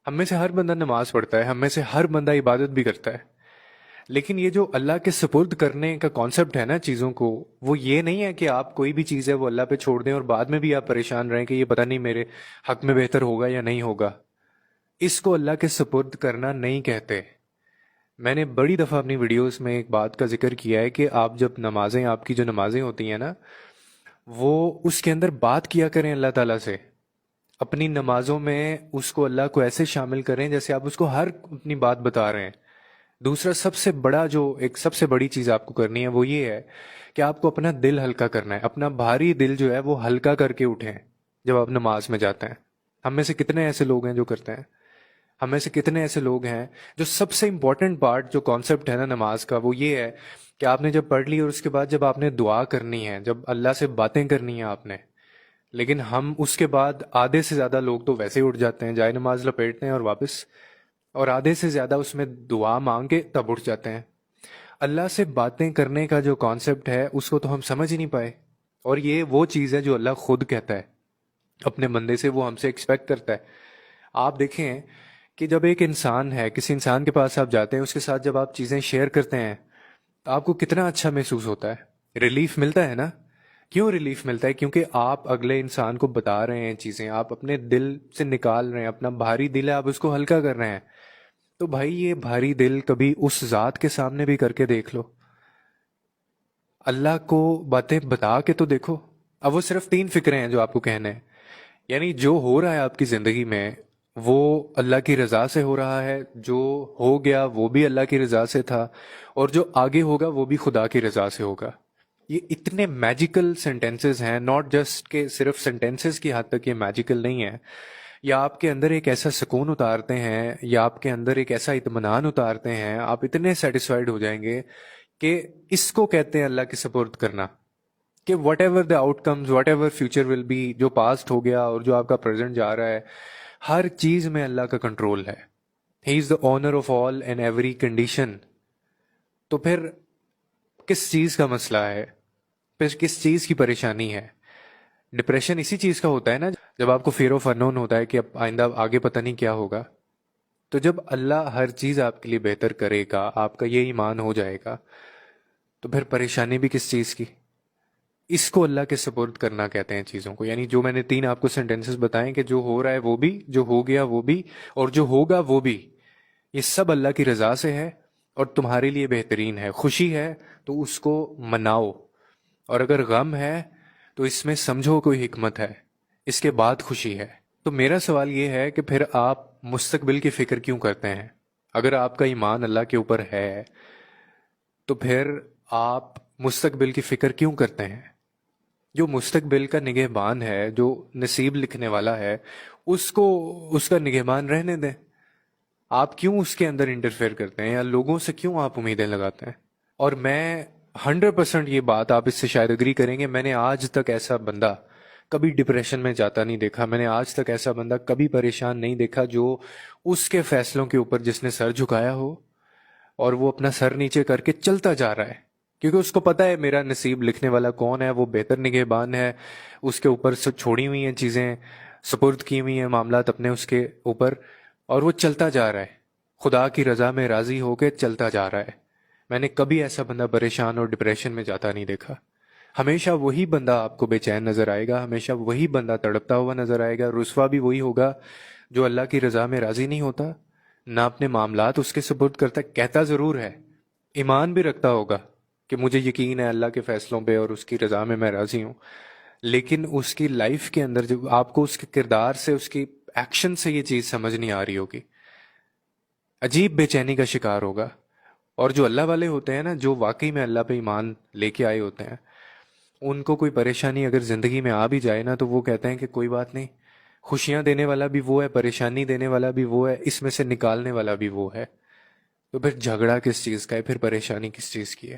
ہم میں سے ہر بندہ نماز پڑھتا ہے، ہم میں سے ہر بندہ عبادت بھی کرتا ہے، لیکن یہ جو اللہ کے سپرد کرنے کا کانسیپٹ ہے نا چیزوں کو، وہ یہ نہیں ہے کہ آپ کوئی بھی چیز ہے وہ اللہ پہ چھوڑ دیں اور بعد میں بھی آپ پریشان رہیں کہ یہ پتہ نہیں میرے حق میں بہتر ہوگا یا نہیں ہوگا۔ اس کو اللہ کے سپرد کرنا نہیں کہتے۔ میں نے بڑی دفعہ اپنی ویڈیوز میں ایک بات کا ذکر کیا ہے کہ آپ جب نمازیں، آپ کی جو نمازیں ہوتی ہیں نا، وہ اس کے اندر بات کیا کریں اللہ تعالیٰ سے۔ اپنی نمازوں میں اس کو، اللہ کو ایسے شامل کریں جیسے آپ اس کو ہر اپنی بات بتا رہے ہیں۔ دوسرا سب سے بڑا جو ایک سب سے بڑی چیز آپ کو کرنی ہے وہ یہ ہے کہ آپ کو اپنا دل ہلکا کرنا ہے، اپنا بھاری دل جو ہے وہ ہلکا کر کے اٹھیں جب آپ نماز میں جاتے ہیں۔ ہم میں سے کتنے ایسے لوگ ہیں جو کرتے ہیں؟ ہم میں سے کتنے ایسے لوگ ہیں جو سب سے امپورٹنٹ پارٹ جو کانسیپٹ ہے نا نماز کا، وہ یہ ہے کہ آپ نے جب پڑھ لی اور اس کے بعد جب آپ نے دعا کرنی ہے، جب اللہ سے باتیں کرنی ہیں آپ نے، لیکن ہم اس کے بعد آدھے سے زیادہ لوگ تو ویسے ہی اٹھ جاتے ہیں، جائے نماز لپیٹتے ہیں اور واپس، اور آدھے سے زیادہ اس میں دعا مانگ کے تب اٹھ جاتے ہیں۔ اللہ سے باتیں کرنے کا جو کانسیپٹ ہے اس کو تو ہم سمجھ ہی نہیں پائے، اور یہ وہ چیز ہے جو اللہ خود کہتا ہے اپنے بندے سے، وہ ہم سے ایکسپیکٹ کرتا ہے۔ آپ دیکھیں کہ جب ایک انسان ہے، کسی انسان کے پاس آپ جاتے ہیں، اس کے ساتھ جب آپ چیزیں شیئر کرتے ہیں تو آپ کو کتنا اچھا محسوس ہوتا ہے، ریلیف ملتا ہے نا۔ کیوں ریلیف ملتا ہے؟ کیونکہ آپ اگلے انسان کو بتا رہے ہیں چیزیں، آپ اپنے دل سے نکال رہے ہیں، اپنا بھاری دل ہے آپ اس کو ہلکا کر رہے ہیں۔ تو بھائی یہ بھاری دل کبھی اس ذات کے سامنے بھی کر کے دیکھ لو، اللہ کو باتیں بتا کے تو دیکھو۔ اب وہ صرف تین فکریں ہیں جو آپ کو کہنے ہیں، یعنی جو ہو رہا ہے آپ کی زندگی میں وہ اللہ کی رضا سے ہو رہا ہے، جو ہو گیا وہ بھی اللہ کی رضا سے تھا، اور جو آگے ہوگا وہ بھی خدا کی رضا سے ہوگا۔ یہ اتنے میجیکل سینٹینسز ہیں، ناٹ جسٹ کہ صرف سینٹینسز کی حد تک یہ میجیکل نہیں ہے، یا آپ کے اندر ایک ایسا سکون اتارتے ہیں، یا آپ کے اندر ایک ایسا اطمینان اتارتے ہیں، آپ اتنے سیٹسفائیڈ ہو جائیں گے کہ اس کو کہتے ہیں اللہ کے سپرد کرنا، کہ whatever the outcomes, whatever future will be, جو پاسٹ ہو گیا اور جو آپ کا پریزنٹ جا رہا ہے، ہر چیز میں اللہ کا کنٹرول ہے۔ He is the owner of all and every condition. تو پھر کس چیز کا مسئلہ ہے؟ پھر کس چیز کی پریشانی ہے؟ ڈپریشن اسی چیز کا ہوتا ہے نا، جب آپ کو فیئر آف انون ہوتا ہے کہ اب آئندہ آگے پتہ نہیں کیا ہوگا۔ تو جب اللہ ہر چیز آپ کے لیے بہتر کرے گا، آپ کا یہ ایمان ہو جائے گا، تو پھر پریشانی بھی کس چیز کی؟ اس کو اللہ کے سپرد کرنا کہتے ہیں چیزوں کو۔ یعنی جو میں نے تین آپ کو سینٹینسز بتائیں کہ جو ہو رہا ہے وہ بھی، جو ہو گیا وہ بھی، اور جو ہوگا وہ بھی، یہ سب اللہ کی رضا سے ہے اور تمہارے لیے بہترین ہے۔ خوشی ہے تو اس کو مناؤ، اور اگر غم ہے تو اس میں سمجھو کوئی حکمت ہے، اس کے بعد خوشی ہے۔ تو میرا سوال یہ ہے کہ پھر آپ مستقبل کی فکر کیوں کرتے ہیں؟ اگر آپ کا ایمان اللہ کے اوپر ہے تو پھر آپ مستقبل کی فکر کیوں کرتے ہیں؟ جو مستقبل کا نگہبان ہے، جو نصیب لکھنے والا ہے، اس کو اس کا نگہبان رہنے دیں۔ آپ کیوں اس کے اندر انٹرفیئر کرتے ہیں، یا لوگوں سے کیوں آپ امیدیں لگاتے ہیں؟ اور میں 100% یہ بات آپ اس سے شاید اگری کریں گے، میں نے آج تک ایسا بندہ کبھی ڈپریشن میں جاتا نہیں دیکھا، میں نے آج تک ایسا بندہ کبھی پریشان نہیں دیکھا جو اس کے فیصلوں کے اوپر جس نے سر جھکایا ہو اور وہ اپنا سر نیچے کر کے چلتا جا رہا ہے، کیونکہ اس کو پتا ہے میرا نصیب لکھنے والا کون ہے، وہ بہتر نگہبان ہے، اس کے اوپر چھوڑی ہوئی ہیں چیزیں، سپرد کی ہوئی ہیں معاملات اپنے اس کے اوپر، اور وہ چلتا جا رہا ہے، خدا کی رضا میں راضی ہو کے چلتا جا رہا ہے۔ میں نے کبھی ایسا بندہ پریشان اور ڈپریشن میں جاتا نہیں دیکھا۔ ہمیشہ وہی بندہ آپ کو بے چین نظر آئے گا، ہمیشہ وہی بندہ تڑپتا ہوا نظر آئے گا، رسوا بھی وہی ہوگا جو اللہ کی رضا میں راضی نہیں ہوتا، نہ اپنے معاملات اس کے سپرد کرتا، کہتا ضرور ہے، ایمان بھی رکھتا ہوگا کہ مجھے یقین ہے اللہ کے فیصلوں پہ اور اس کی رضا میں راضی ہوں، لیکن اس کی لائف کے اندر جو آپ کو اس کے کردار سے، اس کی ایکشن سے یہ چیز سمجھ نہیں آ رہی ہوگی، عجیب بے چینی کا شکار ہوگا۔ اور جو اللہ والے ہوتے ہیں نا، جو واقعی میں اللہ پہ ایمان لے کے آئے ہوتے ہیں، ان کو کوئی پریشانی اگر زندگی میں آ بھی جائے نا تو وہ کہتے ہیں کہ کوئی بات نہیں، خوشیاں دینے والا بھی وہ ہے، پریشانی دینے والا بھی وہ ہے، اس میں سے نکالنے والا بھی وہ ہے۔ تو پھر جھگڑا کس چیز کا ہے؟ پھر پریشانی کس چیز کی ہے؟